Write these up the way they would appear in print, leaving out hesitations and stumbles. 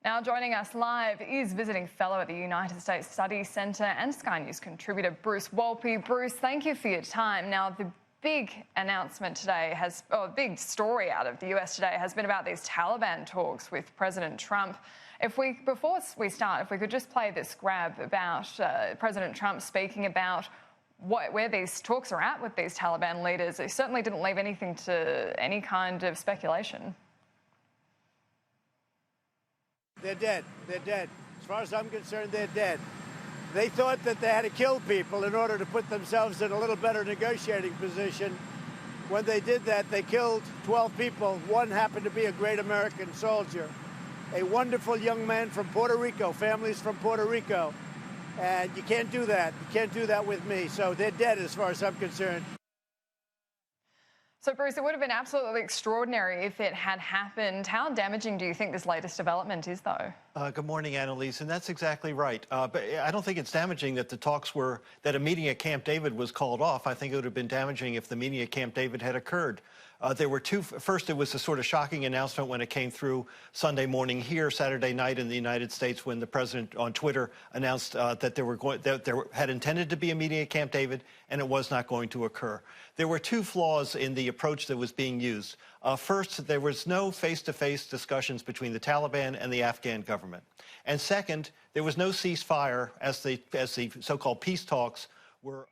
Now joining us live is visiting fellow at the United States Studies Centre and Sky News contributor Bruce Wolpe. Bruce, thank you for your time. Now the big announcement today big story out of the US today has been about these Taliban talks with President Trump. Before we start, if we could just play this grab about President Trump speaking about where these talks are at with these Taliban leaders. It certainly didn't leave anything to any kind of speculation. They're dead. They're dead. As far as I'm concerned, they're dead. They thought that they had to kill people in order to put themselves in a little better negotiating position. When they did that, they killed 12 people. One happened to be a great American soldier, a wonderful young man from Puerto Rico, families from Puerto Rico. And you can't do that. You can't do that with me. So they're dead as far as I'm concerned. So, Bruce, it would have been absolutely extraordinary if it had happened. How damaging do you think this latest development is, though? Good morning, Annalise, and that's exactly right. But I don't think it's damaging that that a meeting at Camp David was called off. I think it would have been damaging if the meeting at Camp David had occurred. There were two. First, it was a sort of shocking announcement when it came through Sunday morning here, Saturday night in the United States, when the president on Twitter announced that there had intended to be a meeting at Camp David, and it was not going to occur. There were two flaws in the approach that was being used. First, there was no face-to-face discussions between the Taliban and the Afghan government. And second, there was no ceasefire as the so-called peace talks were.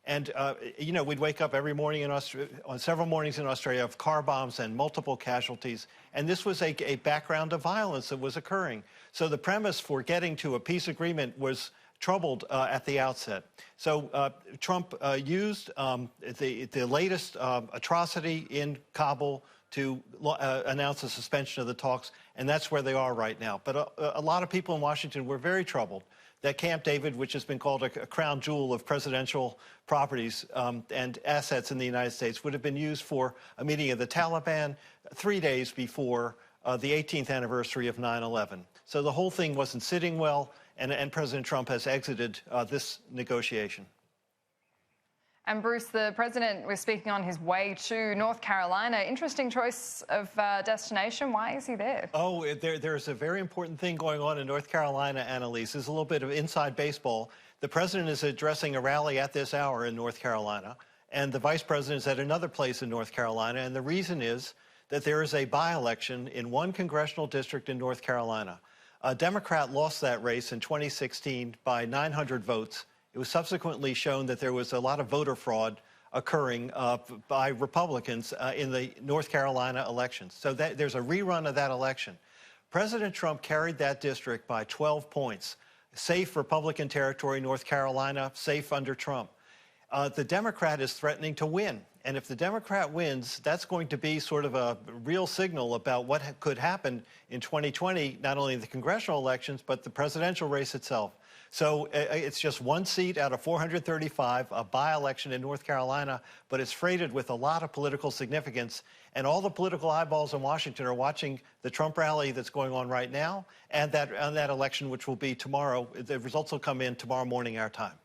And, you know, we'd wake up every morning on several mornings in Australia of car bombs and multiple casualties. And this was a background of violence that was occurring. So the premise for getting to a peace agreement was troubled at the outset. So Trump used the latest atrocity in Kabul to announce a suspension of the talks, and that's where they are right now. But a lot of people in Washington were very troubled that Camp David, which has been called a crown jewel of presidential properties and assets in the United States, would have been used for a meeting of the Taliban 3 days before the 18th anniversary of 9/11. So the whole thing wasn't sitting well, and President Trump has exited this negotiation. And Bruce, the president was speaking on his way to North Carolina. Interesting choice of destination. Why is he there? Oh, there's a very important thing going on in North Carolina, Annalise. There's a little bit of inside baseball. The president is addressing a rally at this hour in North Carolina, and the vice president is at another place in North Carolina. And the reason is that there is a by-election in one congressional district in North Carolina. A Democrat lost that race in 2016 by 900 votes. It was subsequently shown that there was a lot of voter fraud occurring by Republicans in the North Carolina elections. So there's a rerun of that election. President Trump carried that district by 12 points. Safe Republican territory, North Carolina, safe under Trump. The Democrat is threatening to win. And if the Democrat wins, that's going to be sort of a real signal about what could happen in 2020, not only the congressional elections, but the presidential race itself. So it's just one seat out of 435, a by-election in North Carolina, but it's freighted with a lot of political significance. And all the political eyeballs in Washington are watching the Trump rally that's going on right now and that election, which will be tomorrow. The results will come in tomorrow morning, our time.